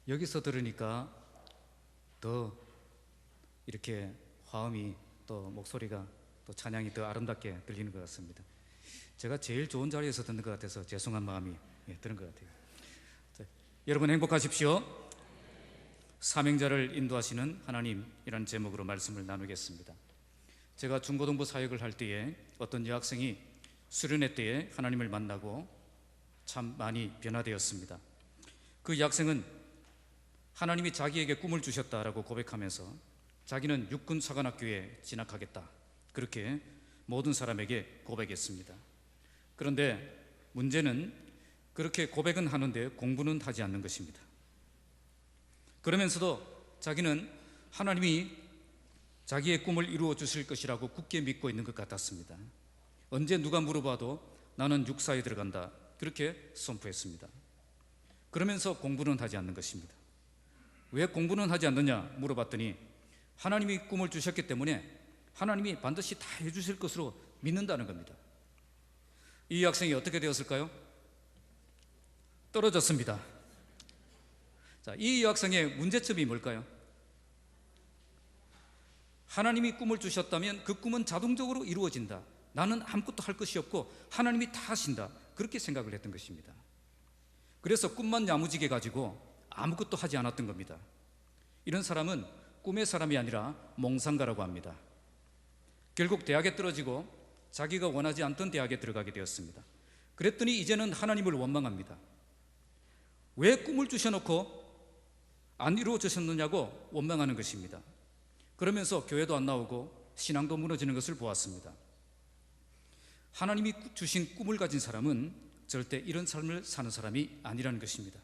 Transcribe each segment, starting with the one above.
여기서 들으니까 더 이렇게 화음이 또 목소리가 또 찬양이 더 아름답게 들리는 것 같습니다. 제가 제일 좋은 자리에서 듣는 것 같아서 죄송한 마음이 드는 것 같아요. 자, 여러분 행복하십시오. 사명자를 인도하시는 하나님이라는 제목으로 말씀을 나누겠습니다. 제가 중고등부 사역을 할 때에 어떤 여학생이 수련회 때에 하나님을 만나고 참 많이 변화되었습니다. 그 여학생은 하나님이 자기에게 꿈을 주셨다라고 고백하면서 자기는 육군 사관학교에 진학하겠다, 그렇게 모든 사람에게 고백했습니다. 그런데 문제는 그렇게 고백은 하는데 공부는 하지 않는 것입니다. 그러면서도 자기는 하나님이 자기의 꿈을 이루어 주실 것이라고 굳게 믿고 있는 것 같았습니다. 언제 누가 물어봐도 나는 육사에 들어간다, 그렇게 선포했습니다. 그러면서 공부는 하지 않는 것입니다. 왜 공부는 하지 않느냐 물어봤더니 하나님이 꿈을 주셨기 때문에 하나님이 반드시 다 해주실 것으로 믿는다는 겁니다. 이 학생이 어떻게 되었을까요? 떨어졌습니다. 자, 이 여학생의 문제점이 뭘까요? 하나님이 꿈을 주셨다면 그 꿈은 자동적으로 이루어진다, 나는 아무것도 할 것이 없고 하나님이 다 하신다, 그렇게 생각을 했던 것입니다. 그래서 꿈만 야무지게 가지고 아무것도 하지 않았던 겁니다. 이런 사람은 꿈의 사람이 아니라 몽상가라고 합니다. 결국 대학에 떨어지고 자기가 원하지 않던 대학에 들어가게 되었습니다. 그랬더니 이제는 하나님을 원망합니다. 왜 꿈을 주셔놓고 안 이루어지셨느냐고 원망하는 것입니다. 그러면서 교회도 안 나오고 신앙도 무너지는 것을 보았습니다. 하나님이 주신 꿈을 가진 사람은 절대 이런 삶을 사는 사람이 아니라는 것입니다.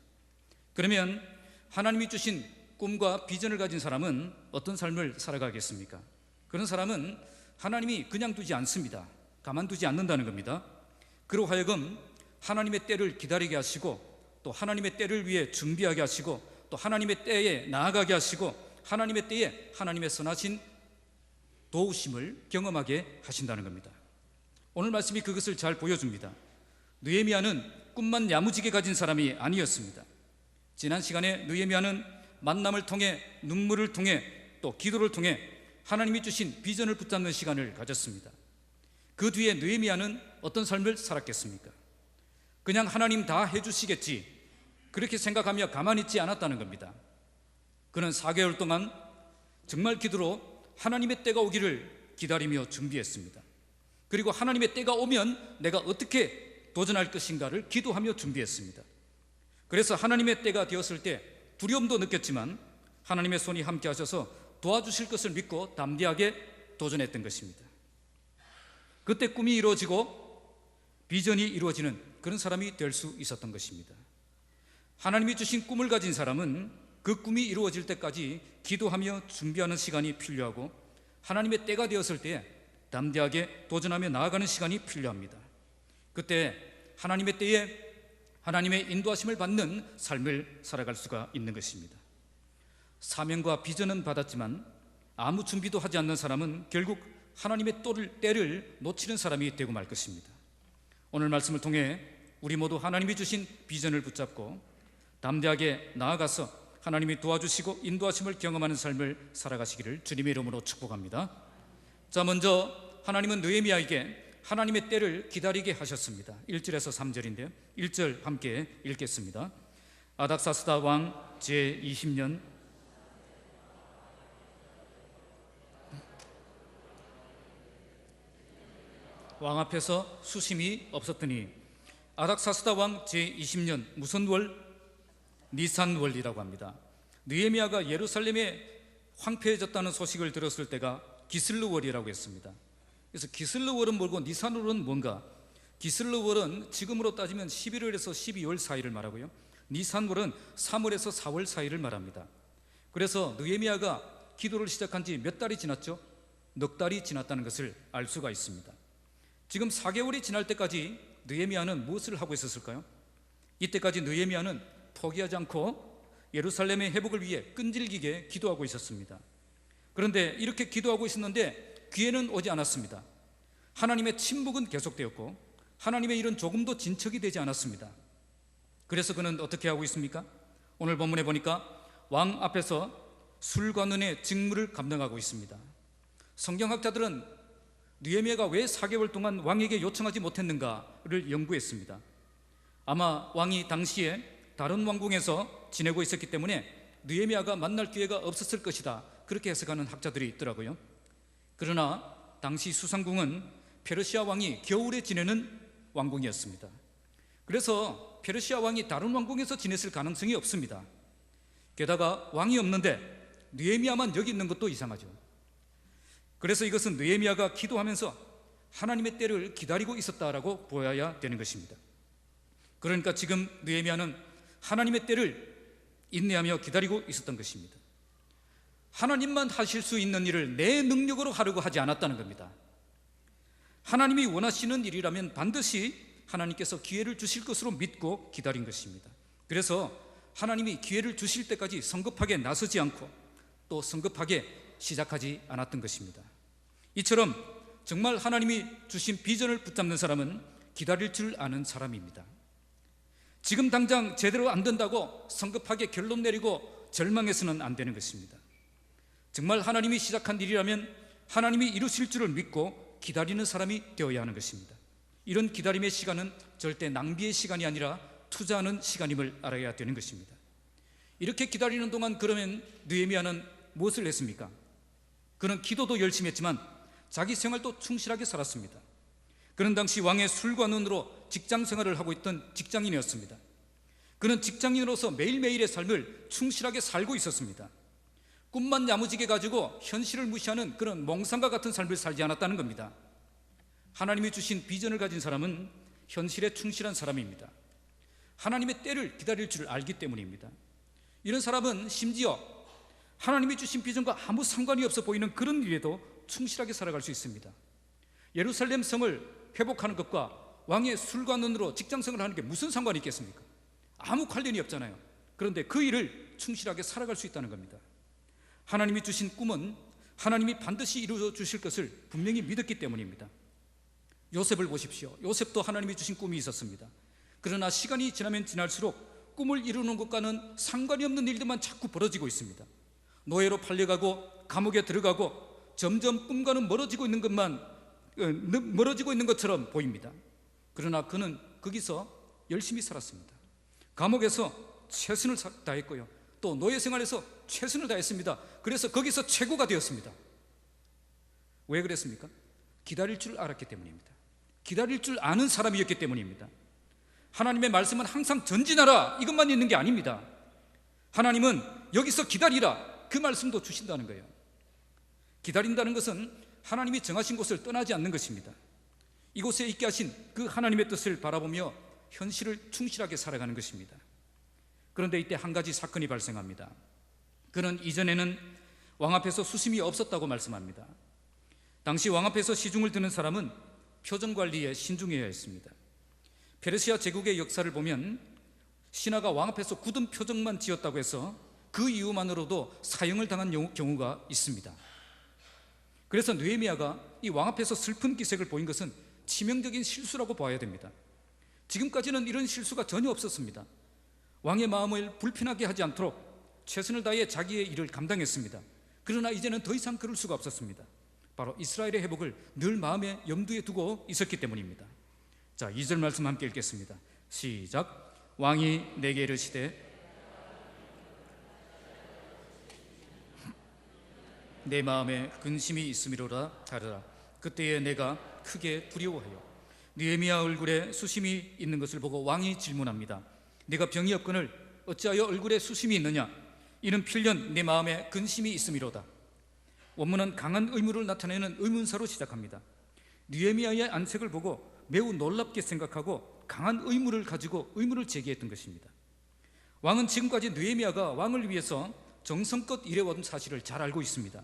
그러면 하나님이 주신 꿈과 비전을 가진 사람은 어떤 삶을 살아가겠습니까? 그런 사람은 하나님이 그냥 두지 않습니다. 가만두지 않는다는 겁니다. 그로 하여금 하나님의 때를 기다리게 하시고 또 하나님의 때를 위해 준비하게 하시고 또 하나님의 때에 나아가게 하시고 하나님의 때에 하나님의 선하신 도우심을 경험하게 하신다는 겁니다. 오늘 말씀이 그것을 잘 보여줍니다. 느헤미야는 꿈만 야무지게 가진 사람이 아니었습니다. 지난 시간에 느헤미야는 만남을 통해 눈물을 통해 또 기도를 통해 하나님이 주신 비전을 붙잡는 시간을 가졌습니다. 그 뒤에 느헤미야는 어떤 삶을 살았겠습니까? 그냥 하나님 다 해주시겠지, 그렇게 생각하며 가만히 있지 않았다는 겁니다. 그는 4개월 동안 정말 기도로 하나님의 때가 오기를 기다리며 준비했습니다. 그리고 하나님의 때가 오면 내가 어떻게 도전할 것인가를 기도하며 준비했습니다. 그래서 하나님의 때가 되었을 때 두려움도 느꼈지만 하나님의 손이 함께 하셔서 도와주실 것을 믿고 담대하게 도전했던 것입니다. 그때 꿈이 이루어지고 비전이 이루어지는 그런 사람이 될 수 있었던 것입니다. 하나님이 주신 꿈을 가진 사람은 그 꿈이 이루어질 때까지 기도하며 준비하는 시간이 필요하고 하나님의 때가 되었을 때 담대하게 도전하며 나아가는 시간이 필요합니다. 그때 하나님의 때에 하나님의 인도하심을 받는 삶을 살아갈 수가 있는 것입니다. 사명과 비전은 받았지만 아무 준비도 하지 않는 사람은 결국 하나님의 때를 놓치는 사람이 되고 말 것입니다. 오늘 말씀을 통해 우리 모두 하나님이 주신 비전을 붙잡고 담대하게 나아가서 하나님이 도와주시고 인도하심을 경험하는 삶을 살아가시기를 주님의 이름으로 축복합니다. 자, 먼저 하나님은 느헤미야에게 하나님의 때를 기다리게 하셨습니다. 1절에서 3절인데요 1절 함께 읽겠습니다. 아닥사스다 왕 제20년 왕 앞에서 수심이 없었더니 아닥사스다 왕 제20년 무슨 월? 니산월이라고 합니다. 느헤미야가 예루살렘에 황폐해졌다는 소식을 들었을 때가 기슬르월이라고 했습니다. 그래서 기슬르월은 뭐고 니산월은 뭔가? 기슬르월은 지금으로 따지면 11월에서 12월 사이를 말하고요, 니산월은 3월에서 4월 사이를 말합니다. 그래서 느헤미야가 기도를 시작한 지 몇 달이 지났죠? 넉 달이 지났다는 것을 알 수가 있습니다. 지금 4개월이 지날 때까지 느헤미야는 무엇을 하고 있었을까요? 이때까지 느헤미야는 포기하지 않고 예루살렘의 회복을 위해 끈질기게 기도하고 있었습니다. 그런데 이렇게 기도하고 있었는데 기회는 오지 않았습니다. 하나님의 침묵은 계속되었고 하나님의 일은 조금도 진척이 되지 않았습니다. 그래서 그는 어떻게 하고 있습니까? 오늘 본문에 보니까 왕 앞에서 술관원의 직무를 감당하고 있습니다. 성경학자들은 느헤미야가 왜 4개월 동안 왕에게 요청하지 못했는가를 연구했습니다. 아마 왕이 당시에 다른 왕궁에서 지내고 있었기 때문에 느헤미야가 만날 기회가 없었을 것이다, 그렇게 해석하는 학자들이 있더라고요. 그러나 당시 수상궁은 페르시아 왕이 겨울에 지내는 왕궁이었습니다. 그래서 페르시아 왕이 다른 왕궁에서 지냈을 가능성이 없습니다. 게다가 왕이 없는데 느헤미야만 여기 있는 것도 이상하죠. 그래서 이것은 느헤미야가 기도하면서 하나님의 때를 기다리고 있었다라고 보아야 되는 것입니다. 그러니까 지금 느헤미야는 하나님의 때를 인내하며 기다리고 있었던 것입니다. 하나님만 하실 수 있는 일을 내 능력으로 하려고 하지 않았다는 겁니다. 하나님이 원하시는 일이라면 반드시 하나님께서 기회를 주실 것으로 믿고 기다린 것입니다. 그래서 하나님이 기회를 주실 때까지 성급하게 나서지 않고 또 성급하게 시작하지 않았던 것입니다. 이처럼 정말 하나님이 주신 비전을 붙잡는 사람은 기다릴 줄 아는 사람입니다. 지금 당장 제대로 안 된다고 성급하게 결론 내리고 절망해서는 안 되는 것입니다. 정말 하나님이 시작한 일이라면 하나님이 이루실 줄을 믿고 기다리는 사람이 되어야 하는 것입니다. 이런 기다림의 시간은 절대 낭비의 시간이 아니라 투자하는 시간임을 알아야 되는 것입니다. 이렇게 기다리는 동안 그러면 느헤미야는 무엇을 했습니까? 그는 기도도 열심히 했지만 자기 생활도 충실하게 살았습니다. 그는 당시 왕의 술관원으로 직장 생활을 하고 있던 직장인이었습니다. 그는 직장인으로서 매일매일의 삶을 충실하게 살고 있었습니다. 꿈만 야무지게 가지고 현실을 무시하는 그런 몽상과 같은 삶을 살지 않았다는 겁니다. 하나님이 주신 비전을 가진 사람은 현실에 충실한 사람입니다. 하나님의 때를 기다릴 줄 알기 때문입니다. 이런 사람은 심지어 하나님이 주신 비전과 아무 상관이 없어 보이는 그런 일에도 충실하게 살아갈 수 있습니다. 예루살렘 성을 회복하는 것과 왕의 술관원으로 직장생활을 하는 게 무슨 상관이 있겠습니까? 아무 관련이 없잖아요. 그런데 그 일을 충실하게 살아갈 수 있다는 겁니다. 하나님이 주신 꿈은 하나님이 반드시 이루어 주실 것을 분명히 믿었기 때문입니다. 요셉을 보십시오. 요셉도 하나님이 주신 꿈이 있었습니다. 그러나 시간이 지나면 지날수록 꿈을 이루는 것과는 상관이 없는 일들만 자꾸 벌어지고 있습니다. 노예로 팔려가고 감옥에 들어가고 점점 꿈과는 멀어지고 있는 것처럼 보입니다. 그러나 그는 거기서 열심히 살았습니다. 감옥에서 최선을 다했고요, 또 노예 생활에서 최선을 다했습니다. 그래서 거기서 최고가 되었습니다. 왜 그랬습니까? 기다릴 줄 알았기 때문입니다. 기다릴 줄 아는 사람이었기 때문입니다. 하나님의 말씀은 항상 전진하라, 이것만 있는 게 아닙니다. 하나님은 여기서 기다리라, 그 말씀도 주신다는 거예요. 기다린다는 것은 하나님이 정하신 곳을 떠나지 않는 것입니다. 이곳에 있게 하신 그 하나님의 뜻을 바라보며 현실을 충실하게 살아가는 것입니다. 그런데 이때 한 가지 사건이 발생합니다. 그는 이전에는 왕 앞에서 수심이 없었다고 말씀합니다. 당시 왕 앞에서 시중을 드는 사람은 표정 관리에 신중해야 했습니다. 페르시아 제국의 역사를 보면 신하가 왕 앞에서 굳은 표정만 지었다고 해서 그 이유만으로도 사형을 당한 경우가 있습니다. 그래서 느헤미야가 이 왕 앞에서 슬픈 기색을 보인 것은 치명적인 실수라고 봐야 됩니다. 지금까지는 이런 실수가 전혀 없었습니다. 왕의 마음을 불편하게 하지 않도록 최선을 다해 자기의 일을 감당했습니다. 그러나 이제는 더 이상 그럴 수가 없었습니다. 바로 이스라엘의 회복을 늘 마음에 염두에 두고 있었기 때문입니다. 자, 2절 말씀 함께 읽겠습니다. 시작. 왕이 내게 이르시되 내 마음에 근심이 있음이로라 하더라. 그때에 내가 크게 두려워하여 느헤미야 얼굴에 수심이 있는 것을 보고 왕이 질문합니다. 네가 병이 없거늘 어찌하여 얼굴에 수심이 있느냐? 이는 필연 내 마음에 근심이 있음이로다. 원문은 강한 의무를 나타내는 의문사로 시작합니다. 느헤미야의 안색을 보고 매우 놀랍게 생각하고 강한 의무를 가지고 의문을 제기했던 것입니다. 왕은 지금까지 느헤미야가 왕을 위해서 정성껏 일해온 사실을 잘 알고 있습니다.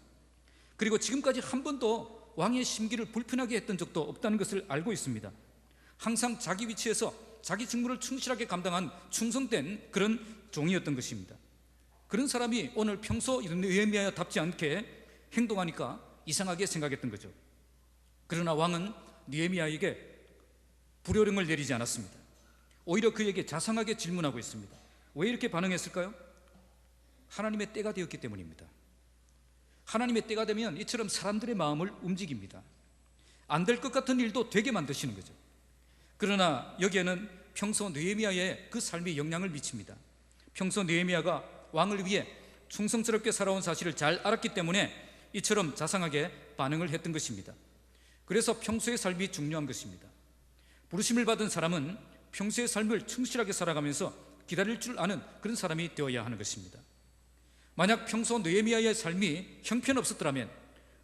그리고 지금까지 한 번도 왕의 심기를 불편하게 했던 적도 없다는 것을 알고 있습니다. 항상 자기 위치에서 자기 직무를 충실하게 감당한 충성된 그런 종이었던 것입니다. 그런 사람이 오늘 평소 느헤미야답지 않게 행동하니까 이상하게 생각했던 거죠. 그러나 왕은 느헤미야에게 불효령을 내리지 않았습니다. 오히려 그에게 자상하게 질문하고 있습니다. 왜 이렇게 반응했을까요? 하나님의 때가 되었기 때문입니다. 하나님의 때가 되면 이처럼 사람들의 마음을 움직입니다. 안 될 것 같은 일도 되게 만드시는 거죠. 그러나 여기에는 평소 느헤미야의 그 삶이 영향을 미칩니다. 평소 느헤미야가 왕을 위해 충성스럽게 살아온 사실을 잘 알았기 때문에 이처럼 자상하게 반응을 했던 것입니다. 그래서 평소의 삶이 중요한 것입니다. 부르심을 받은 사람은 평소의 삶을 충실하게 살아가면서 기다릴 줄 아는 그런 사람이 되어야 하는 것입니다. 만약 평소 느헤미야의 삶이 형편없었더라면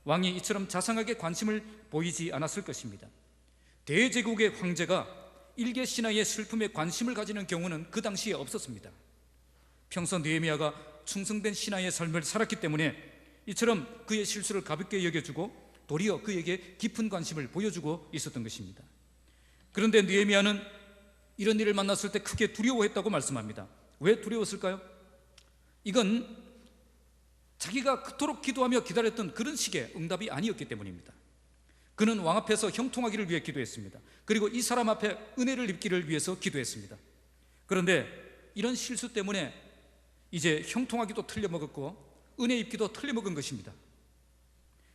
왕이 이처럼 자상하게 관심을 보이지 않았을 것입니다. 대제국의 황제가 일개 신하의 슬픔에 관심을 가지는 경우는 그 당시에 없었습니다. 평소 느헤미야가 충성된 신하의 삶을 살았기 때문에 이처럼 그의 실수를 가볍게 여겨주고 도리어 그에게 깊은 관심을 보여주고 있었던 것입니다. 그런데 느헤미야는 이런 일을 만났을 때 크게 두려워했다고 말씀합니다. 왜 두려웠을까요? 이건 자기가 그토록 기도하며 기다렸던 그런 식의 응답이 아니었기 때문입니다. 그는 왕 앞에서 형통하기를 위해 기도했습니다. 그리고 이 사람 앞에 은혜를 입기를 위해서 기도했습니다. 그런데 이런 실수 때문에 이제 형통하기도 틀려먹었고 은혜 입기도 틀려먹은 것입니다.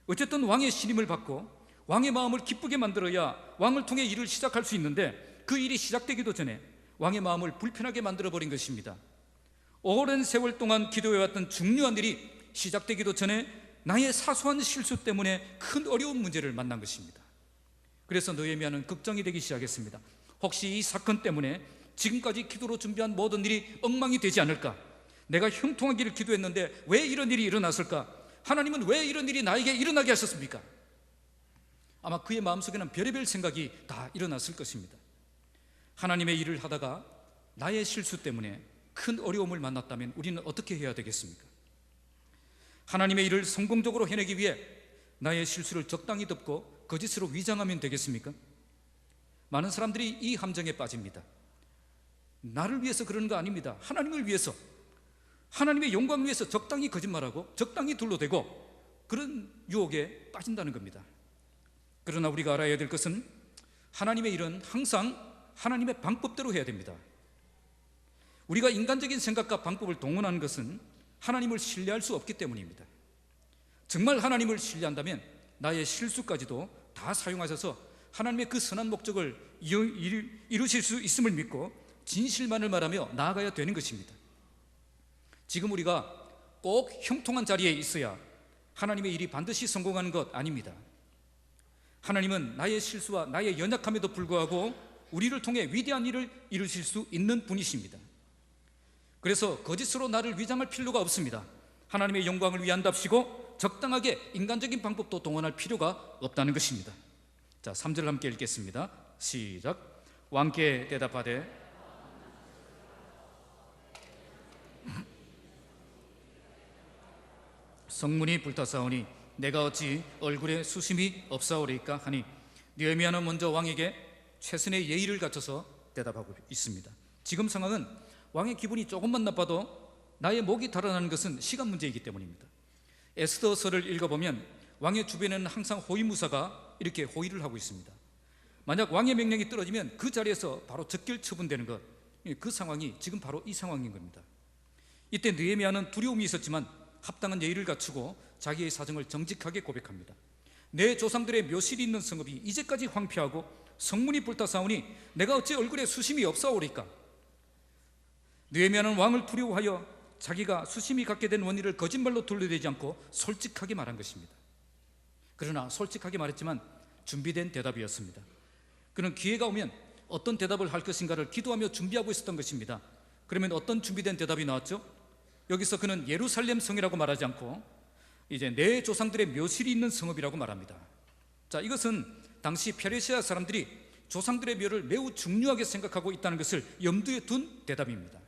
어쨌든 왕의 신임을 받고 왕의 마음을 기쁘게 만들어야 왕을 통해 일을 시작할 수 있는데 그 일이 시작되기도 전에 왕의 마음을 불편하게 만들어버린 것입니다. 오랜 세월 동안 기도해왔던 중요한 일이 시작되기도 전에 나의 사소한 실수 때문에 큰 어려운 문제를 만난 것입니다. 그래서 느헤미야는 걱정이 되기 시작했습니다. 혹시 이 사건 때문에 지금까지 기도로 준비한 모든 일이 엉망이 되지 않을까? 내가 형통하기를 기도했는데 왜 이런 일이 일어났을까? 하나님은 왜 이런 일이 나에게 일어나게 하셨습니까? 아마 그의 마음속에는 별의별 생각이 다 일어났을 것입니다. 하나님의 일을 하다가 나의 실수 때문에 큰 어려움을 만났다면 우리는 어떻게 해야 되겠습니까? 하나님의 일을 성공적으로 해내기 위해 나의 실수를 적당히 덮고 거짓으로 위장하면 되겠습니까? 많은 사람들이 이 함정에 빠집니다. 나를 위해서 그러는 거 아닙니다. 하나님을 위해서, 하나님의 영광을 위해서 적당히 거짓말하고 적당히 둘러대고 그런 유혹에 빠진다는 겁니다. 그러나 우리가 알아야 될 것은 하나님의 일은 항상 하나님의 방법대로 해야 됩니다. 우리가 인간적인 생각과 방법을 동원하는 것은 하나님을 신뢰할 수 없기 때문입니다. 정말 하나님을 신뢰한다면 나의 실수까지도 다 사용하셔서 하나님의 그 선한 목적을 이루실 수 있음을 믿고 진실만을 말하며 나아가야 되는 것입니다. 지금 우리가 꼭 형통한 자리에 있어야 하나님의 일이 반드시 성공하는 것 아닙니다. 하나님은 나의 실수와 나의 연약함에도 불구하고 우리를 통해 위대한 일을 이루실 수 있는 분이십니다. 그래서 거짓으로 나를 위장할 필요가 없습니다. 하나님의 영광을 위한답시고 적당하게 인간적인 방법도 동원할 필요가 없다는 것입니다. 자, 3절 함께 읽겠습니다. 시작. 왕께 대답하되 성문이 불타사오니 내가 어찌 얼굴에 수심이 없사오리까 하니 느헤미야는 먼저 왕에게 최선의 예의를 갖춰서 대답하고 있습니다. 지금 상황은 왕의 기분이 조금만 나빠도 나의 목이 달아나는 것은 시간 문제이기 때문입니다. 에스더서를 읽어보면 왕의 주변에는 항상 호위무사가 이렇게 호위를 하고 있습니다. 만약 왕의 명령이 떨어지면 그 자리에서 바로 즉결 처분되는 것, 그 상황이 지금 바로 이 상황인 겁니다. 이때 느헤미야는 두려움이 있었지만 합당한 예의를 갖추고 자기의 사정을 정직하게 고백합니다. 내 조상들의 묘실이 있는 성읍이 이제까지 황폐하고 성문이 불타사오니 내가 어찌 얼굴에 수심이 없사오리까? 느헤미야는 왕을 두려워하여 자기가 수심이 갖게 된 원인을 거짓말로 둘러대지 않고 솔직하게 말한 것입니다. 그러나 솔직하게 말했지만 준비된 대답이었습니다. 그는 기회가 오면 어떤 대답을 할 것인가를 기도하며 준비하고 있었던 것입니다. 그러면 어떤 준비된 대답이 나왔죠? 여기서 그는 예루살렘 성이라고 말하지 않고 이제 내 조상들의 묘실이 있는 성읍이라고 말합니다. 자, 이것은 당시 페르시아 사람들이 조상들의 묘를 매우 중요하게 생각하고 있다는 것을 염두에 둔 대답입니다.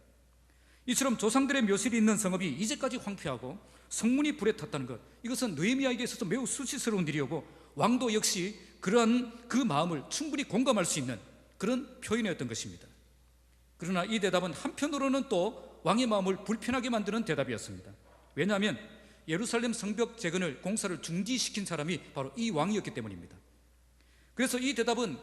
이처럼 조상들의 묘실이 있는 성읍이 이제까지 황폐하고 성문이 불에 탔다는 것, 이것은 느헤미야에게 있어서 매우 수치스러운 일이었고 왕도 역시 그러한 그 마음을 충분히 공감할 수 있는 그런 표현이었던 것입니다. 그러나 이 대답은 한편으로는 또 왕의 마음을 불편하게 만드는 대답이었습니다. 왜냐하면 예루살렘 성벽 재건을 공사를 중지시킨 사람이 바로 이 왕이었기 때문입니다. 그래서 이 대답은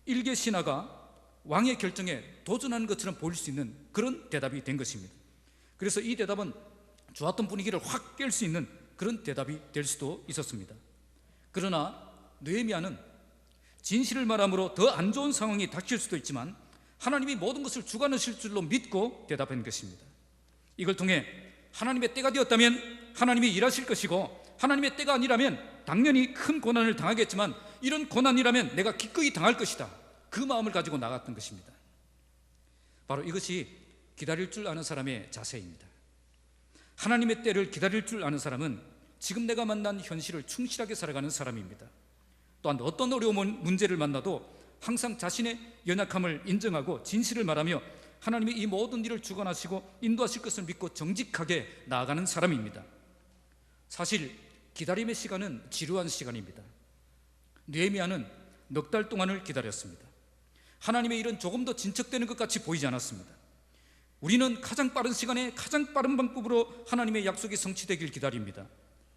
일개 신하가 왕의 결정에 도전하는 것처럼 보일 수 있는 그런 대답이 된 것입니다. 그래서 이 대답은 좋았던 분위기를 확 깰 수 있는 그런 대답이 될 수도 있었습니다. 그러나 느헤미야는 진실을 말함으로 더 안 좋은 상황이 닥칠 수도 있지만 하나님이 모든 것을 주관하실 줄로 믿고 대답한 것입니다. 이걸 통해 하나님의 때가 되었다면 하나님이 일하실 것이고, 하나님의 때가 아니라면 당연히 큰 고난을 당하겠지만 이런 고난이라면 내가 기꺼이 당할 것이다, 그 마음을 가지고 나갔던 것입니다. 바로 이것이 기다릴 줄 아는 사람의 자세입니다. 하나님의 때를 기다릴 줄 아는 사람은 지금 내가 만난 현실을 충실하게 살아가는 사람입니다. 또한 어떤 어려운 문제를 만나도 항상 자신의 연약함을 인정하고 진실을 말하며 하나님이 이 모든 일을 주관하시고 인도하실 것을 믿고 정직하게 나아가는 사람입니다. 사실 기다림의 시간은 지루한 시간입니다. 느헤미야는 넉 달 동안을 기다렸습니다. 하나님의 일은 조금 더 진척되는 것 같이 보이지 않았습니다. 우리는 가장 빠른 시간에 가장 빠른 방법으로 하나님의 약속이 성취되길 기다립니다.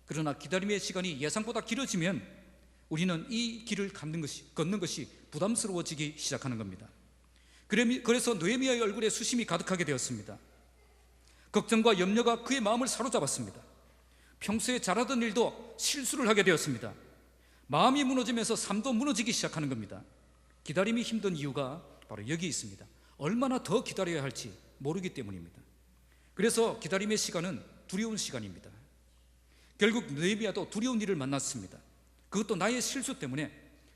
그러나 기다림의 시간이 예상보다 길어지면 우리는 이 길을 걷는 것이 부담스러워지기 시작하는 겁니다. 그래서 느헤미야의 얼굴에 수심이 가득하게 되었습니다. 걱정과 염려가 그의 마음을 사로잡았습니다. 평소에 잘하던 일도 실수를 하게 되었습니다. 마음이 무너지면서 삶도 무너지기 시작하는 겁니다. 기다림이 힘든 이유가 바로 여기 있습니다. 얼마나 더 기다려야 할지 모르기 때문입니다. 그래서 기다림의 시간은 두려운 시간입니다. 결국 느헤미야도 두려운 일을 만났습니다. 그것도 나의 실수 때문에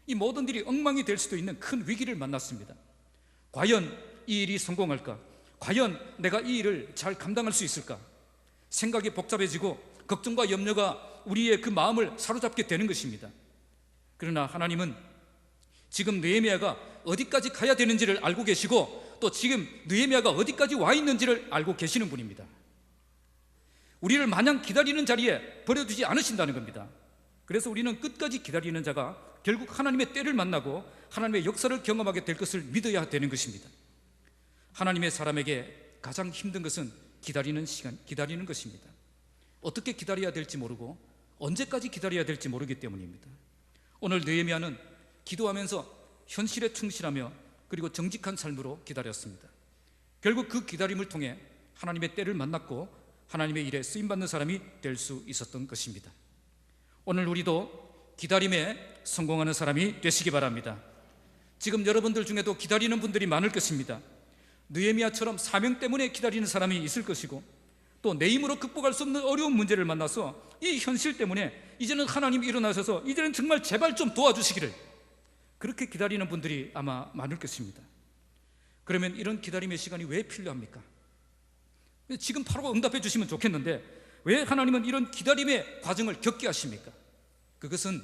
이 모든 일이 엉망이 될 수도 있는 큰 위기를 만났습니다. 과연 이 일이 성공할까? 과연 내가 이 일을 잘 감당할 수 있을까? 생각이 복잡해지고 걱정과 염려가 우리의 그 마음을 사로잡게 되는 것입니다. 그러나 하나님은 지금 느헤미야가 어디까지 가야 되는지를 알고 계시고, 또 지금 느헤미야가 어디까지 와 있는지를 알고 계시는 분입니다. 우리를 마냥 기다리는 자리에 버려두지 않으신다는 겁니다. 그래서 우리는 끝까지 기다리는 자가 결국 하나님의 때를 만나고 하나님의 역사를 경험하게 될 것을 믿어야 되는 것입니다. 하나님의 사람에게 가장 힘든 것은 기다리는 것입니다. 어떻게 기다려야 될지 모르고 언제까지 기다려야 될지 모르기 때문입니다. 오늘 느헤미야는 기도하면서 현실에 충실하며 그리고 정직한 삶으로 기다렸습니다. 결국 그 기다림을 통해 하나님의 때를 만났고 하나님의 일에 쓰임받는 사람이 될 수 있었던 것입니다. 오늘 우리도 기다림에 성공하는 사람이 되시기 바랍니다. 지금 여러분들 중에도 기다리는 분들이 많을 것입니다. 느헤미야처럼 사명 때문에 기다리는 사람이 있을 것이고, 또 내 힘으로 극복할 수 없는 어려운 문제를 만나서 이 현실 때문에 이제는 하나님이 일어나셔서 이제는 정말 제발 좀 도와주시기를, 그렇게 기다리는 분들이 아마 많을 것입니다. 그러면 이런 기다림의 시간이 왜 필요합니까? 지금 바로 응답해 주시면 좋겠는데 왜 하나님은 이런 기다림의 과정을 겪게 하십니까? 그것은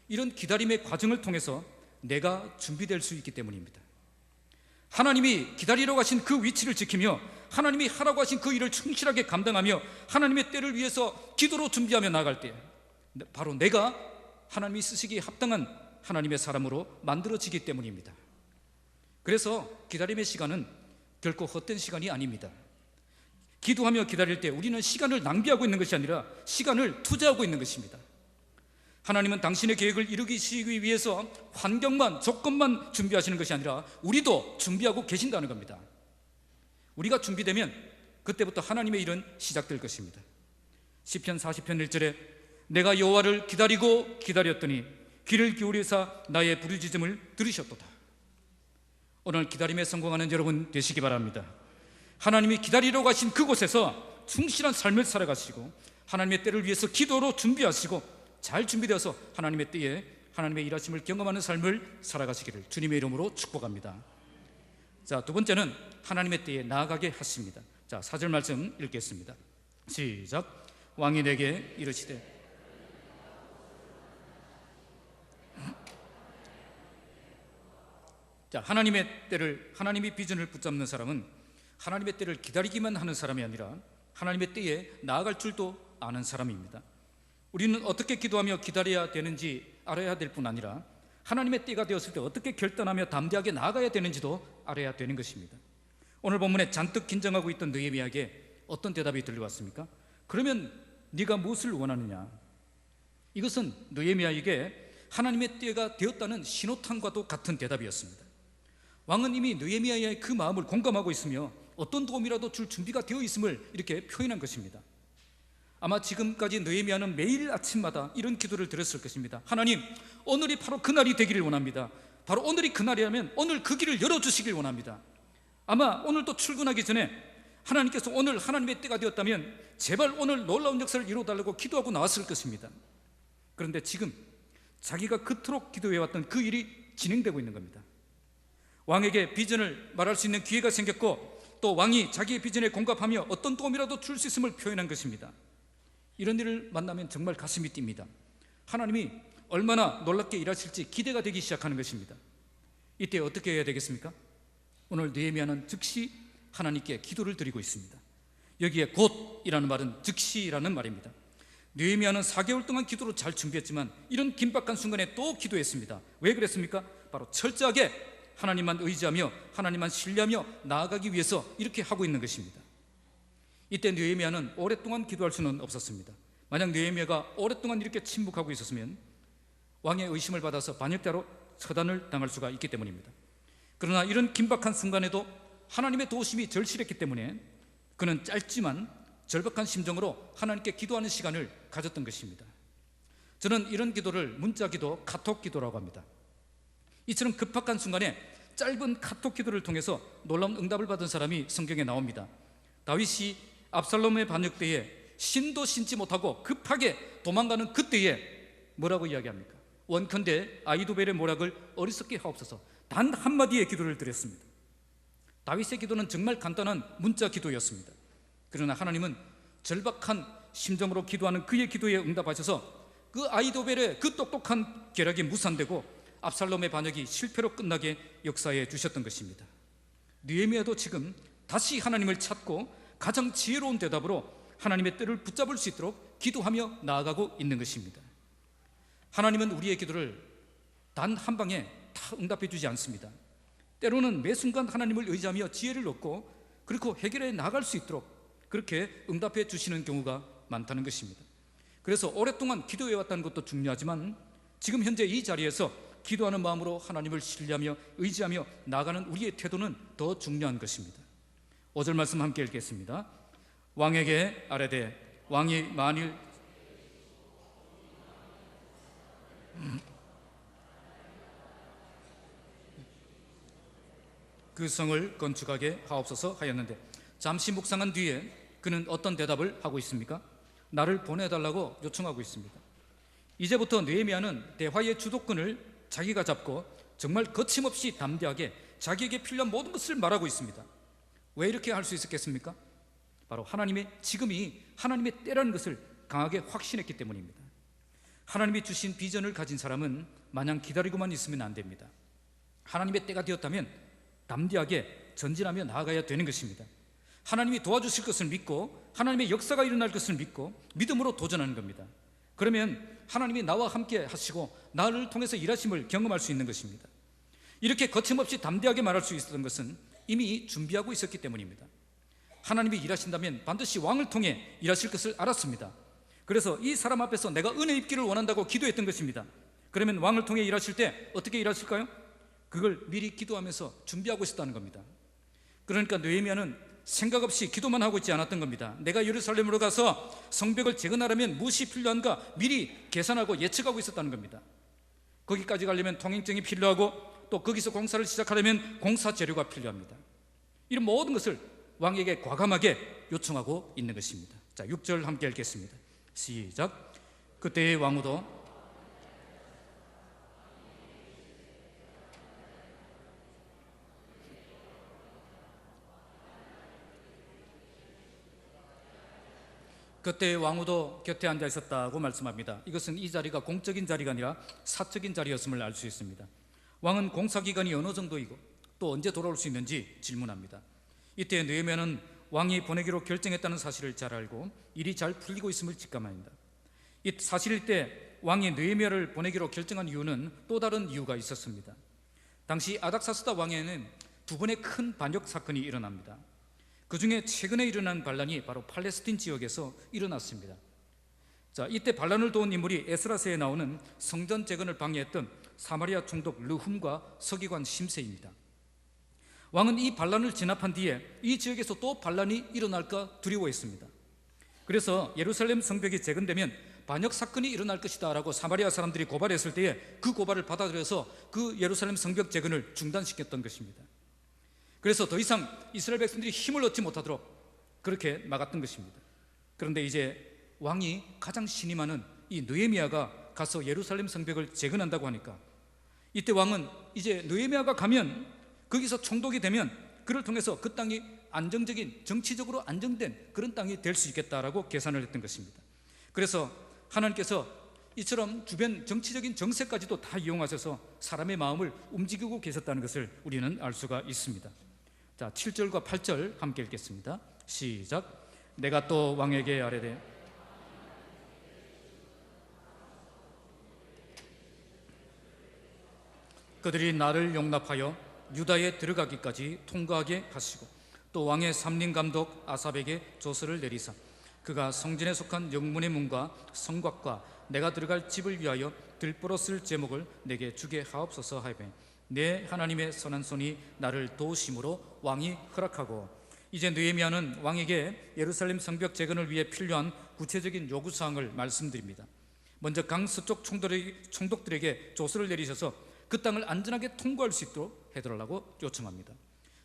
이런 기다림의 과정을 통해서 내가 준비될 수 있기 때문입니다. 하나님이 기다리러 가신 그 위치를 지키며 하나님이 하라고 하신 그 일을 충실하게 감당하며 하나님의 때를 위해서 기도로 준비하며 나아갈 때 바로 내가 하나님이 쓰시기에 합당한 하나님의 사람으로 만들어지기 때문입니다. 그래서 기다림의 시간은 결코 헛된 시간이 아닙니다. 기도하며 기다릴 때 우리는 시간을 낭비하고 있는 것이 아니라 시간을 투자하고 있는 것입니다. 하나님은 당신의 계획을 이루시기 위해서 환경만, 조건만 준비하시는 것이 아니라 우리도 준비하고 계신다는 겁니다. 우리가 준비되면 그때부터 하나님의 일은 시작될 것입니다. 시편 40편 1절에 내가 여호와를 기다리고 기다렸더니 귀를 기울이사 나의 부르짖음을 들으셨도다. 오늘 기다림에 성공하는 여러분 되시기 바랍니다. 하나님이 기다리러 가신 그곳에서 충실한 삶을 살아가시고 하나님의 때를 위해서 기도로 준비하시고 잘 준비되어서 하나님의 때에 하나님의 일하심을 경험하는 삶을 살아가시기를 주님의 이름으로 축복합니다. 자, 두 번째는 하나님의 때에 나아가게 하십니다. 자, 4절 말씀 읽겠습니다. 시작. 왕이 내게 이르시되 자, 하나님의 때를, 하나님의 비전을 붙잡는 사람은 하나님의 때를 기다리기만 하는 사람이 아니라 하나님의 때에 나아갈 줄도 아는 사람입니다. 우리는 어떻게 기도하며 기다려야 되는지 알아야 될 뿐 아니라 하나님의 때가 되었을 때 어떻게 결단하며 담대하게 나아가야 되는지도 알아야 되는 것입니다. 오늘 본문에 잔뜩 긴장하고 있던 느헤미야에게 어떤 대답이 들려왔습니까? 그러면 네가 무엇을 원하느냐? 이것은 느헤미야에게 하나님의 때가 되었다는 신호탄과도 같은 대답이었습니다. 왕은 이미 느헤미야의 그 마음을 공감하고 있으며 어떤 도움이라도 줄 준비가 되어 있음을 이렇게 표현한 것입니다. 아마 지금까지 느헤미야는 매일 아침마다 이런 기도를 드렸을 것입니다. 하나님, 오늘이 바로 그날이 되기를 원합니다. 바로 오늘이 그날이라면 오늘 그 길을 열어주시길 원합니다. 아마 오늘 또 출근하기 전에 하나님께서 오늘 하나님의 때가 되었다면 제발 오늘 놀라운 역사를 이루어달라고 기도하고 나왔을 것입니다. 그런데 지금 자기가 그토록 기도해왔던 그 일이 진행되고 있는 겁니다. 왕에게 비전을 말할 수 있는 기회가 생겼고 또 왕이 자기의 비전에 공감하며 어떤 도움이라도 줄 수 있음을 표현한 것입니다. 이런 일을 만나면 정말 가슴이 뜁니다. 하나님이 얼마나 놀랍게 일하실지 기대가 되기 시작하는 것입니다. 이때 어떻게 해야 되겠습니까? 오늘 느헤미야는 즉시 하나님께 기도를 드리고 있습니다. 여기에 곧이라는 말은 즉시라는 말입니다. 느헤미야는 4개월 동안 기도로 잘 준비했지만 이런 긴박한 순간에 또 기도했습니다. 왜 그랬습니까? 바로 철저하게 하나님만 의지하며 하나님만 신뢰하며 나아가기 위해서 이렇게 하고 있는 것입니다. 이때 느헤미야는 오랫동안 기도할 수는 없었습니다. 만약 느헤미야가 오랫동안 이렇게 침묵하고 있었으면 왕의 의심을 받아서 반역자로 처단을 당할 수가 있기 때문입니다. 그러나 이런 긴박한 순간에도 하나님의 도우심이 절실했기 때문에 그는 짧지만 절박한 심정으로 하나님께 기도하는 시간을 가졌던 것입니다. 저는 이런 기도를 문자기도, 카톡기도라고 합니다. 이처럼 급박한 순간에 짧은 카톡 기도를 통해서 놀라운 응답을 받은 사람이 성경에 나옵니다. 다윗이 압살롬의 반역 때에 신도 신지 못하고 급하게 도망가는 그때에 뭐라고 이야기합니까? 원컨대 아히도벨의 모략을 어리석게 하옵소서, 단 한마디의 기도를 드렸습니다. 다윗의 기도는 정말 간단한 문자 기도였습니다. 그러나 하나님은 절박한 심정으로 기도하는 그의 기도에 응답하셔서 그 아히도벨의 그 똑똑한 계략이 무산되고 압살롬의 반역이 실패로 끝나게 역사해 주셨던 것입니다. 느헤미야도 지금 다시 하나님을 찾고 가장 지혜로운 대답으로 하나님의 뜻을 붙잡을 수 있도록 기도하며 나아가고 있는 것입니다. 하나님은 우리의 기도를 단 한 방에 다 응답해 주지 않습니다. 때로는 매 순간 하나님을 의지하며 지혜를 얻고 그리고 해결해 나갈 수 있도록 그렇게 응답해 주시는 경우가 많다는 것입니다. 그래서 오랫동안 기도해 왔다는 것도 중요하지만 지금 현재 이 자리에서 기도하는 마음으로 하나님을 신뢰하며 의지하며 나아가는 우리의 태도는 더 중요한 것입니다. 5절 말씀 함께 읽겠습니다. 왕에게 아뢰되 왕이 만일 그 성을 건축하게 하옵소서 하였는데 잠시 묵상한 뒤에 그는 어떤 대답을 하고 있습니까? 나를 보내달라고 요청하고 있습니다. 이제부터 느헤미야는 대화의 주도권을 자기가 잡고 정말 거침없이 담대하게 자기에게 필요한 모든 것을 말하고 있습니다. 왜 이렇게 할 수 있었겠습니까? 바로 지금이 하나님의 때라는 것을 강하게 확신했기 때문입니다. 하나님이 주신 비전을 가진 사람은 마냥 기다리고만 있으면 안 됩니다. 하나님의 때가 되었다면 담대하게 전진하며 나아가야 되는 것입니다. 하나님이 도와주실 것을 믿고 하나님의 역사가 일어날 것을 믿고 믿음으로 도전하는 겁니다. 그러면 하나님이 나와 함께 하시고 나를 통해서 일하심을 경험할 수 있는 것입니다. 이렇게 거침없이 담대하게 말할 수 있었던 것은 이미 준비하고 있었기 때문입니다. 하나님이 일하신다면 반드시 왕을 통해 일하실 것을 알았습니다. 그래서 이 사람 앞에서 내가 은혜 입기를 원한다고 기도했던 것입니다. 그러면 왕을 통해 일하실 때 어떻게 일하실까요? 그걸 미리 기도하면서 준비하고 있었다는 겁니다. 그러니까 느헤미야는 생각 없이 기도만 하고 있지 않았던 겁니다. 내가 예루살렘으로 가서 성벽을 재건하려면 무엇이 필요한가 미리 계산하고 예측하고 있었다는 겁니다. 거기까지 가려면 통행증이 필요하고 또 거기서 공사를 시작하려면 공사 재료가 필요합니다. 이런 모든 것을 왕에게 과감하게 요청하고 있는 것입니다. 자, 6절 함께 읽겠습니다. 시작. 그때의 왕후도 그때 왕후도 곁에 앉아 있었다고 말씀합니다. 이것은 이 자리가 공적인 자리가 아니라 사적인 자리였음을 알 수 있습니다. 왕은 공사기간이 어느 정도이고 또 언제 돌아올 수 있는지 질문합니다. 이때 느헤미야는 왕이 보내기로 결정했다는 사실을 잘 알고 일이 잘 풀리고 있음을 직감합니다. 이 사실일 때 왕이 느헤미야를 보내기로 결정한 이유는 또 다른 이유가 있었습니다. 당시 아닥사스다 왕에는 두 번의 큰 반역 사건이 일어납니다. 그 중에 최근에 일어난 반란이 바로 팔레스틴 지역에서 일어났습니다. 자, 이때 반란을 도운 인물이 에스라서에 나오는 성전 재건을 방해했던 사마리아 총독 르훔과 서기관 심세입니다. 왕은 이 반란을 진압한 뒤에 이 지역에서 또 반란이 일어날까 두려워했습니다. 그래서 예루살렘 성벽이 재건되면 반역 사건이 일어날 것이다 라고 사마리아 사람들이 고발했을 때에 그 고발을 받아들여서 그 예루살렘 성벽 재건을 중단시켰던 것입니다. 그래서 더 이상 이스라엘 백성들이 힘을 얻지 못하도록 그렇게 막았던 것입니다. 그런데 이제 왕이 가장 신임하는 이 느헤미야가 가서 예루살렘 성벽을 재건한다고 하니까 이때 왕은 이제 느헤미야가 가면 거기서 총독이 되면 그를 통해서 그 땅이 안정적인, 정치적으로 안정된 그런 땅이 될 수 있겠다라고 계산을 했던 것입니다. 그래서 하나님께서 이처럼 주변 정치적인 정세까지도 다 이용하셔서 사람의 마음을 움직이고 계셨다는 것을 우리는 알 수가 있습니다. 자, 7절과 8절 함께 읽겠습니다. 시작. 내가 또 왕에게 아뢰되 그들이 나를 용납하여 유다에 들어가기까지 통과하게 하시고 또 왕의 삼림감독 아삽에게 조서를 내리사 그가 성전에 속한 영문의 문과 성곽과 내가 들어갈 집을 위하여 들보러 쓸 제목을 내게 주게 하옵소서 하되 내 하나님의 선한 손이 나를 도우심으로 왕이 허락하고. 이제 느헤미야는 왕에게 예루살렘 성벽 재건을 위해 필요한 구체적인 요구사항을 말씀드립니다. 먼저 강서쪽 총독들에게 조서를 내리셔서 그 땅을 안전하게 통과할 수 있도록 해달라고 요청합니다.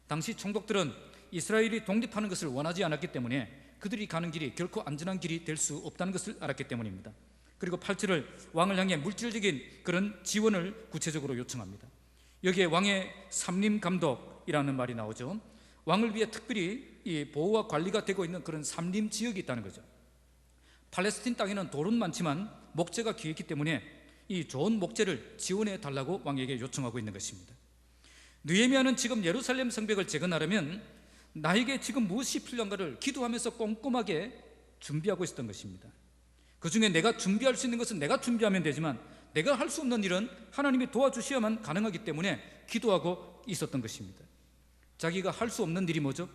당시 총독들은 이스라엘이 독립하는 것을 원하지 않았기 때문에 그들이 가는 길이 결코 안전한 길이 될 수 없다는 것을 알았기 때문입니다. 그리고 8절을 왕을 향해 물질적인 그런 지원을 구체적으로 요청합니다. 여기에 왕의 삼림감독이라는 말이 나오죠. 왕을 위해 특별히 이 보호와 관리가 되고 있는 그런 삼림 지역이 있다는 거죠. 팔레스틴 땅에는 돌은 많지만 목재가 귀했기 때문에 이 좋은 목재를 지원해 달라고 왕에게 요청하고 있는 것입니다. 느헤미야는 지금 예루살렘 성벽을 재건하려면 나에게 지금 무엇이 필요한가를 기도하면서 꼼꼼하게 준비하고 있었던 것입니다. 그 중에 내가 준비할 수 있는 것은 내가 준비하면 되지만 내가 할 수 없는 일은 하나님이 도와주셔야만 가능하기 때문에 기도하고 있었던 것입니다. 자기가 할 수 없는 일이 뭐죠?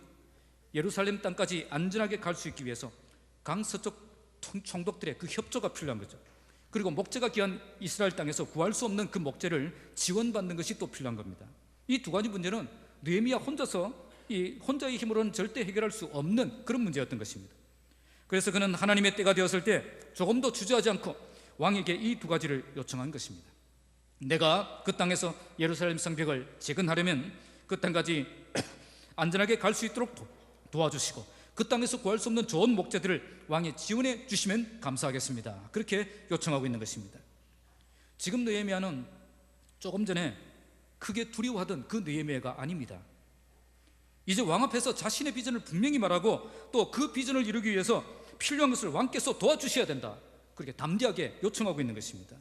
예루살렘 땅까지 안전하게 갈 수 있기 위해서 강서쪽 총독들의 그 협조가 필요한 거죠. 그리고 목재가 귀한 이스라엘 땅에서 구할 수 없는 그 목재를 지원받는 것이 또 필요한 겁니다. 이 두 가지 문제는 느헤미야 혼자의 힘으로는 절대 해결할 수 없는 그런 문제였던 것입니다. 그래서 그는 하나님의 때가 되었을 때 조금도 주저하지 않고 왕에게 이 두 가지를 요청한 것입니다. 내가 그 땅에서 예루살렘 성벽을 재건하려면 그 땅까지 안전하게 갈 수 있도록 도와주시고 그 땅에서 구할 수 없는 좋은 목재들을 왕에 지원해 주시면 감사하겠습니다. 그렇게 요청하고 있는 것입니다. 지금 느헤미야는 조금 전에 크게 두려워하던 그 느헤미야가 아닙니다. 이제 왕 앞에서 자신의 비전을 분명히 말하고 또 그 비전을 이루기 위해서 필요한 것을 왕께서 도와주셔야 된다, 그렇게 담대하게 요청하고 있는 것입니다.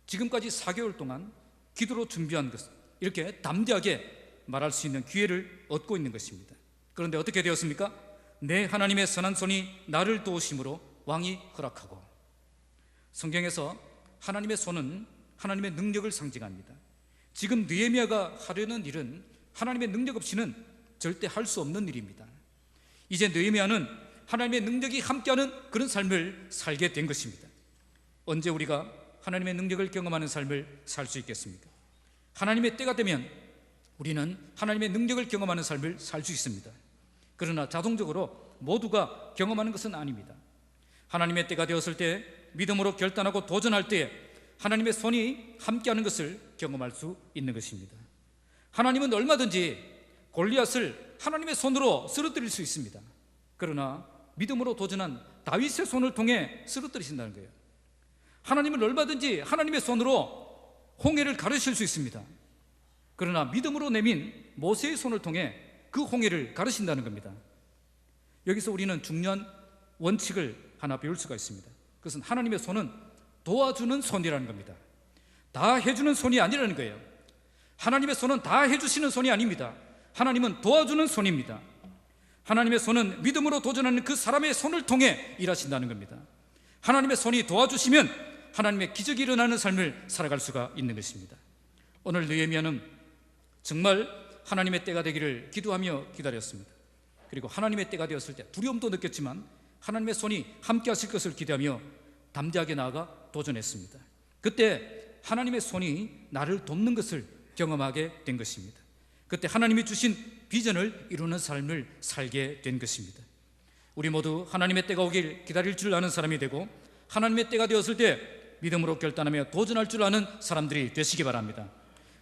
지금까지 4개월 동안 기도로 준비한 것, 이렇게 담대하게 말할 수 있는 기회를 얻고 있는 것입니다. 그런데 어떻게 되었습니까? 내 하나님의 선한 손이 나를 도우심으로 왕이 허락하고. 성경에서 하나님의 손은 하나님의 능력을 상징합니다. 지금 느헤미야가 하려는 일은 하나님의 능력 없이는 절대 할 수 없는 일입니다. 이제 느헤미야는 하나님의 능력이 함께하는 그런 삶을 살게 된 것입니다. 언제 우리가 하나님의 능력을 경험하는 삶을 살 수 있겠습니까? 하나님의 때가 되면 우리는 하나님의 능력을 경험하는 삶을 살 수 있습니다. 그러나 자동적으로 모두가 경험하는 것은 아닙니다. 하나님의 때가 되었을 때 믿음으로 결단하고 도전할 때 하나님의 손이 함께하는 것을 경험할 수 있는 것입니다. 하나님은 얼마든지 골리앗을 하나님의 손으로 쓰러뜨릴 수 있습니다. 그러나 믿음으로 도전한 다윗의 손을 통해 쓰러뜨리신다는 거예요. 하나님은 얼마든지 하나님의 손으로 홍해를 가르실 수 있습니다. 그러나 믿음으로 내민 모세의 손을 통해 그 홍해를 가르신다는 겁니다. 여기서 우리는 중요한 원칙을 하나 배울 수가 있습니다. 그것은 하나님의 손은 도와주는 손이라는 겁니다. 다 해주는 손이 아니라는 거예요. 하나님의 손은 다 해주시는 손이 아닙니다. 하나님은 도와주는 손입니다. 하나님의 손은 믿음으로 도전하는 그 사람의 손을 통해 일하신다는 겁니다. 하나님의 손이 도와주시면 하나님의 기적이 일어나는 삶을 살아갈 수가 있는 것입니다. 오늘 느헤미야는 정말 하나님의 때가 되기를 기도하며 기다렸습니다. 그리고 하나님의 때가 되었을 때 두려움도 느꼈지만 하나님의 손이 함께 하실 것을 기대하며 담대하게 나아가 도전했습니다. 그때 하나님의 손이 나를 돕는 것을 경험하게 된 것입니다. 그때 하나님이 주신 비전을 이루는 삶을 살게 된 것입니다. 우리 모두 하나님의 때가 오길 기다릴 줄 아는 사람이 되고 하나님의 때가 되었을 때 믿음으로 결단하며 도전할 줄 아는 사람들이 되시기 바랍니다.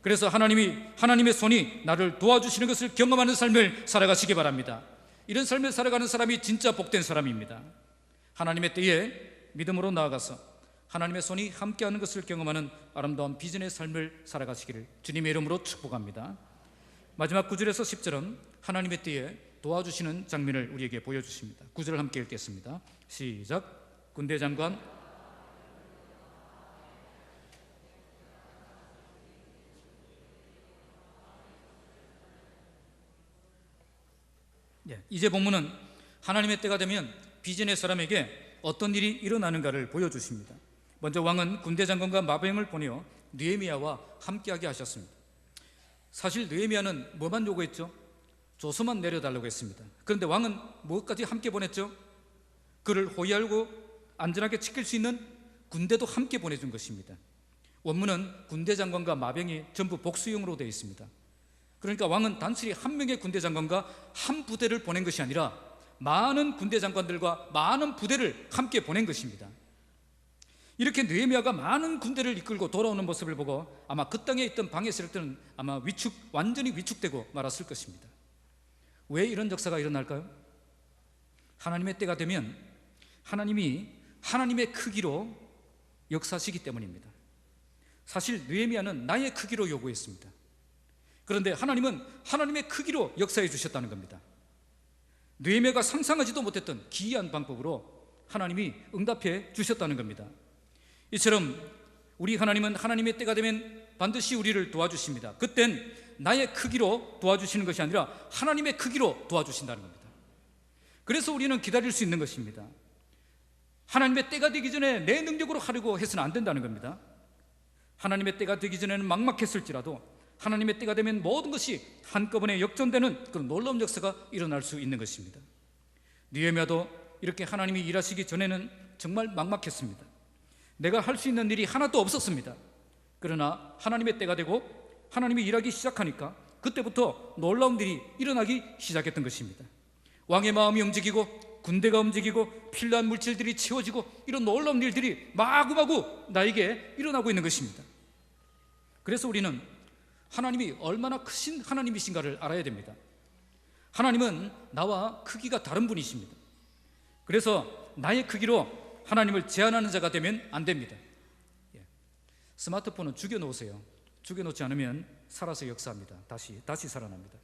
그래서 하나님의 손이 나를 도와주시는 것을 경험하는 삶을 살아가시기 바랍니다. 이런 삶을 살아가는 사람이 진짜 복된 사람입니다. 하나님의 때에 믿음으로 나아가서 하나님의 손이 함께하는 것을 경험하는 아름다운 비전의 삶을 살아가시기를 주님의 이름으로 축복합니다. 마지막 9절에서 10절은 하나님의 때에 도와주시는 장면을 우리에게 보여주십니다. 9절을 함께 읽겠습니다. 시작. 군대 장관 이제 본문은 하나님의 때가 되면 비전의 사람에게 어떤 일이 일어나는가를 보여주십니다. 먼저 왕은 군대 장관과 마병을 보내어 느헤미야와 함께하게 하셨습니다. 사실 느헤미야는 뭐만 요구했죠? 조서만 내려달라고 했습니다. 그런데 왕은 무엇까지 함께 보냈죠? 그를 호위하고 안전하게 지킬 수 있는 군대도 함께 보내준 것입니다. 원문은 군대 장관과 마병이 전부 복수형으로 되어 있습니다. 그러니까 왕은 단순히 한 명의 군대 장관과 한 부대를 보낸 것이 아니라 많은 군대 장관들과 많은 부대를 함께 보낸 것입니다. 이렇게 느헤미야가 많은 군대를 이끌고 돌아오는 모습을 보고 아마 그 땅에 있던 방해 세력들은 아마 완전히 위축되고 말았을 것입니다. 왜 이런 역사가 일어날까요? 하나님의 때가 되면 하나님이 하나님의 크기로 역사하시기 때문입니다. 사실 느헤미야는 나의 크기로 요구했습니다. 그런데 하나님은 하나님의 크기로 역사해 주셨다는 겁니다. 느헤미야가 상상하지도 못했던 기이한 방법으로 하나님이 응답해 주셨다는 겁니다. 이처럼 우리 하나님은 하나님의 때가 되면 반드시 우리를 도와주십니다. 그땐 나의 크기로 도와주시는 것이 아니라 하나님의 크기로 도와주신다는 겁니다. 그래서 우리는 기다릴 수 있는 것입니다. 하나님의 때가 되기 전에 내 능력으로 하려고 해서는 안 된다는 겁니다. 하나님의 때가 되기 전에는 막막했을지라도 하나님의 때가 되면 모든 것이 한꺼번에 역전되는 그런 놀라운 역사가 일어날 수 있는 것입니다. 느헤미야도 이렇게 하나님이 일하시기 전에는 정말 막막했습니다. 내가 할 수 있는 일이 하나도 없었습니다. 그러나 하나님의 때가 되고 하나님이 일하기 시작하니까 그때부터 놀라운 일이 일어나기 시작했던 것입니다. 왕의 마음이 움직이고 군대가 움직이고 필요한 물질들이 채워지고 이런 놀라운 일들이 마구마구 나에게 일어나고 있는 것입니다. 그래서 우리는 하나님이 얼마나 크신 하나님이신가를 알아야 됩니다. 하나님은 나와 크기가 다른 분이십니다. 그래서 나의 크기로 하나님을 제한하는 자가 되면 안 됩니다. 스마트폰은 죽여놓으세요. 죽여놓지 않으면 살아서 역사합니다. 다시 살아납니다.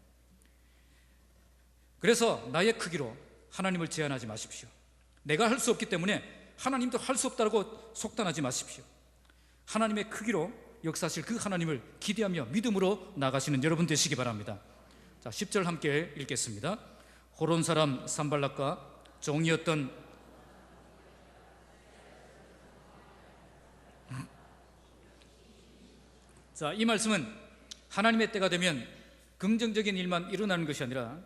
그래서 나의 크기로 하나님을 제한하지 마십시오. 내가 할 수 없기 때문에 하나님도 할 수 없다고 속단하지 마십시오. 하나님의 크기로 역사하실 그 하나님을 기대하며 믿음으로 나가시는 여러분 되시기 바랍니다. 자, 10절 함께 읽겠습니다. 호론 사람 산발락과 종이었던 자, 이 말씀은 하나님의 때가 되면 긍정적인 일만 일어나는 것이 아니라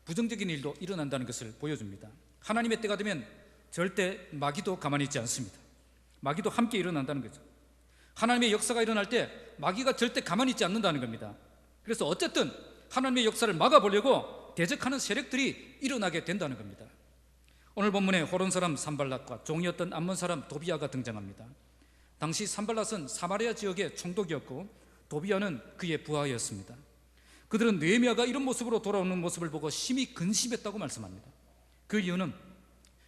부정적인 일도 일어난다는 것을 보여줍니다. 하나님의 때가 되면 절대 마귀도 가만히 있지 않습니다. 마귀도 함께 일어난다는 거죠. 하나님의 역사가 일어날 때 마귀가 절대 가만히 있지 않는다는 겁니다. 그래서 어쨌든 하나님의 역사를 막아보려고 대적하는 세력들이 일어나게 된다는 겁니다. 오늘 본문에 호론 사람 산발락과 종이었던 암몬 사람 도비야가 등장합니다. 당시 산발락은 사마리아 지역의 총독이었고 도비야는 그의 부하였습니다. 그들은 느헤미야가 이런 모습으로 돌아오는 모습을 보고 심히 근심했다고 말씀합니다. 그 이유는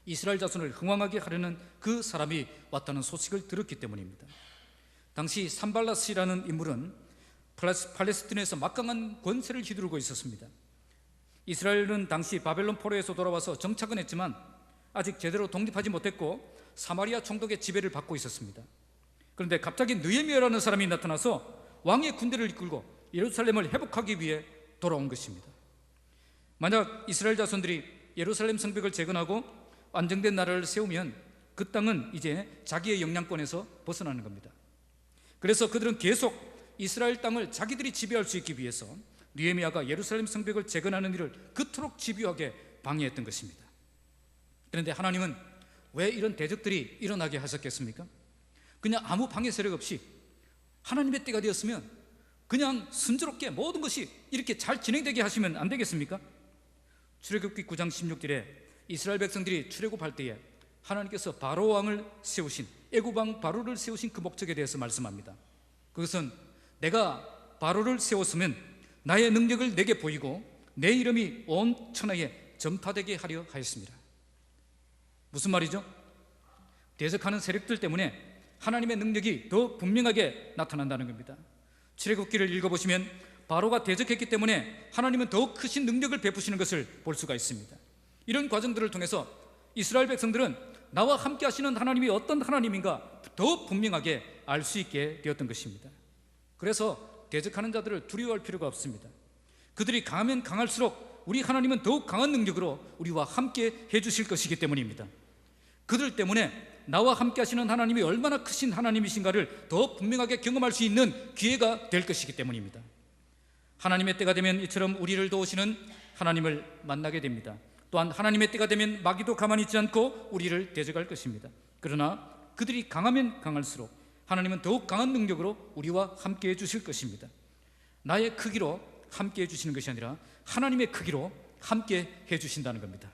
이스라엘 자손을 흥왕하게 하려는 그 사람이 왔다는 소식을 들었기 때문입니다. 당시 산발랏이라는 인물은 팔레스틴에서 막강한 권세를 휘두르고 있었습니다. 이스라엘은 당시 바벨론 포로에서 돌아와서 정착은 했지만 아직 제대로 독립하지 못했고 사마리아 총독의 지배를 받고 있었습니다. 그런데 갑자기 느헤미야라는 사람이 나타나서 왕의 군대를 이끌고 예루살렘을 회복하기 위해 돌아온 것입니다. 만약 이스라엘 자손들이 예루살렘 성벽을 재건하고 안정된 나라를 세우면 그 땅은 이제 자기의 영향권에서 벗어나는 겁니다. 그래서 그들은 계속 이스라엘 땅을 자기들이 지배할 수 있기 위해서 느헤미야가 예루살렘 성벽을 재건하는 일을 그토록 집요하게 방해했던 것입니다. 그런데 하나님은 왜 이런 대적들이 일어나게 하셨겠습니까? 그냥 아무 방해 세력 없이 하나님의 때가 되었으면 그냥 순조롭게 모든 것이 이렇게 잘 진행되게 하시면 안 되겠습니까? 출애굽기 9장 16절에 이스라엘 백성들이 출애굽할 때에 하나님께서 바로 왕을 세우신, 애굽 왕 바로를 세우신 그 목적에 대해서 말씀합니다. 그것은 내가 바로를 세웠으면 나의 능력을 내게 보이고 내 이름이 온 천하에 전파되게 하려 하였습니다. 무슨 말이죠? 대적하는 세력들 때문에 하나님의 능력이 더 분명하게 나타난다는 겁니다. 출애굽기를 읽어보시면 바로가 대적했기 때문에 하나님은 더욱 크신 능력을 베푸시는 것을 볼 수가 있습니다. 이런 과정들을 통해서 이스라엘 백성들은 나와 함께 하시는 하나님이 어떤 하나님인가 더 분명하게 알 수 있게 되었던 것입니다. 그래서 대적하는 자들을 두려워할 필요가 없습니다. 그들이 강하면 강할수록 우리 하나님은 더욱 강한 능력으로 우리와 함께 해주실 것이기 때문입니다. 그들 때문에 나와 함께 하시는 하나님이 얼마나 크신 하나님이신가를 더 분명하게 경험할 수 있는 기회가 될 것이기 때문입니다. 하나님의 때가 되면 이처럼 우리를 도우시는 하나님을 만나게 됩니다. 또한 하나님의 때가 되면 마귀도 가만히 있지 않고 우리를 대적할 것입니다. 그러나 그들이 강하면 강할수록 하나님은 더욱 강한 능력으로 우리와 함께 해주실 것입니다. 나의 크기로 함께 해주시는 것이 아니라 하나님의 크기로 함께 해주신다는 겁니다.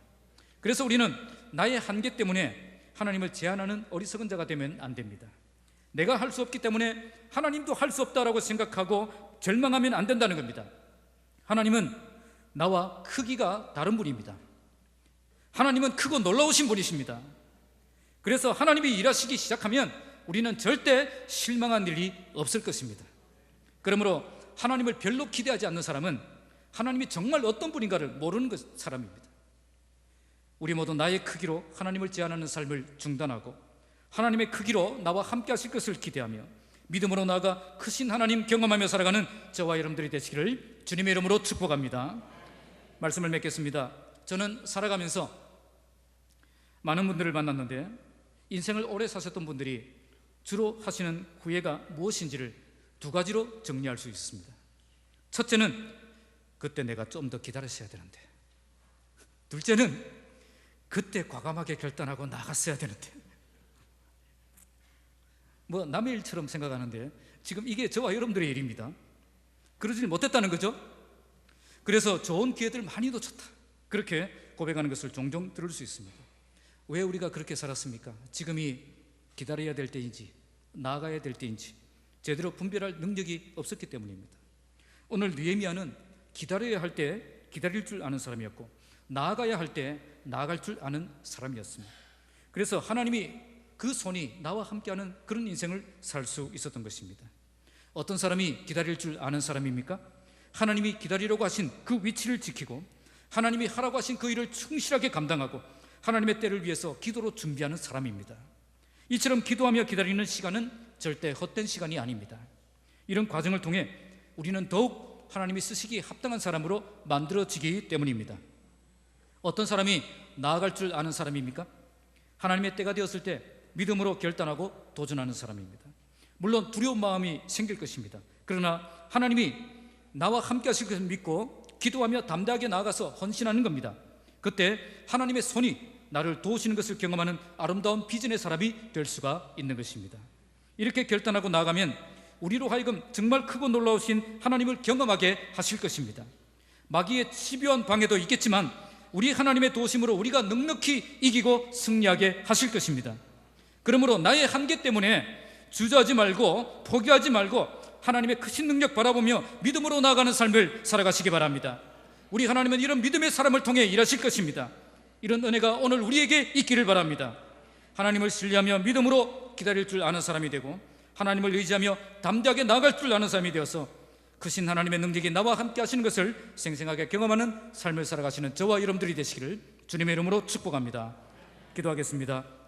그래서 우리는 나의 한계 때문에 하나님을 제한하는 어리석은 자가 되면 안 됩니다. 내가 할 수 없기 때문에 하나님도 할 수 없다라고 생각하고 절망하면 안 된다는 겁니다. 하나님은 나와 크기가 다른 분입니다. 하나님은 크고 놀라우신 분이십니다. 그래서 하나님이 일하시기 시작하면 우리는 절대 실망한 일이 없을 것입니다. 그러므로 하나님을 별로 기대하지 않는 사람은 하나님이 정말 어떤 분인가를 모르는 사람입니다. 우리 모두 나의 크기로 하나님을 제한하는 삶을 중단하고 하나님의 크기로 나와 함께 하실 것을 기대하며 믿음으로 나아가 크신 하나님 경험하며 살아가는 저와 여러분들이 되시기를 주님의 이름으로 축복합니다. 말씀을 맺겠습니다. 저는 살아가면서 많은 분들을 만났는데 인생을 오래 사셨던 분들이 주로 하시는 후회가 무엇인지를 두 가지로 정리할 수 있습니다. 첫째는 그때 내가 좀 더 기다렸어야 되는데, 둘째는 그때 과감하게 결단하고 나갔어야 되는데. 뭐 남의 일처럼 생각하는데 지금 이게 저와 여러분들의 일입니다. 그러지 못했다는 거죠. 그래서 좋은 기회들 많이 놓쳤다, 그렇게 고백하는 것을 종종 들을 수 있습니다. 왜 우리가 그렇게 살았습니까? 지금이 기다려야 될 때인지 나아가야 될 때인지 제대로 분별할 능력이 없었기 때문입니다. 오늘 느헤미야는 기다려야 할 때 기다릴 줄 아는 사람이었고 나아가야 할 때 나아갈 줄 아는 사람이었습니다. 그래서 하나님이 그 손이 나와 함께하는 그런 인생을 살 수 있었던 것입니다. 어떤 사람이 기다릴 줄 아는 사람입니까? 하나님이 기다리려고 하신 그 위치를 지키고 하나님이 하라고 하신 그 일을 충실하게 감당하고 하나님의 때를 위해서 기도로 준비하는 사람입니다. 이처럼 기도하며 기다리는 시간은 절대 헛된 시간이 아닙니다. 이런 과정을 통해 우리는 더욱 하나님이 쓰시기에 합당한 사람으로 만들어지기 때문입니다. 어떤 사람이 나아갈 줄 아는 사람입니까? 하나님의 때가 되었을 때 믿음으로 결단하고 도전하는 사람입니다. 물론 두려운 마음이 생길 것입니다. 그러나 하나님이 나와 함께 하실 것을 믿고 기도하며 담대하게 나아가서 헌신하는 겁니다. 그때 하나님의 손이 나를 도우시는 것을 경험하는 아름다운 비전의 사람이 될 수가 있는 것입니다. 이렇게 결단하고 나아가면 우리로 하여금 정말 크고 놀라우신 하나님을 경험하게 하실 것입니다. 마귀의 집요한 방해도 있겠지만 우리 하나님의 도우심으로 우리가 넉넉히 이기고 승리하게 하실 것입니다. 그러므로 나의 한계 때문에 주저하지 말고 포기하지 말고 하나님의 크신 능력 바라보며 믿음으로 나아가는 삶을 살아가시기 바랍니다. 우리 하나님은 이런 믿음의 사람을 통해 일하실 것입니다. 이런 은혜가 오늘 우리에게 있기를 바랍니다. 하나님을 신뢰하며 믿음으로 기다릴 줄 아는 사람이 되고 하나님을 의지하며 담대하게 나아갈 줄 아는 사람이 되어서 크신 하나님의 능력이 나와 함께 하시는 것을 생생하게 경험하는 삶을 살아가시는 저와 여러분들이 되시기를 주님의 이름으로 축복합니다. 기도하겠습니다.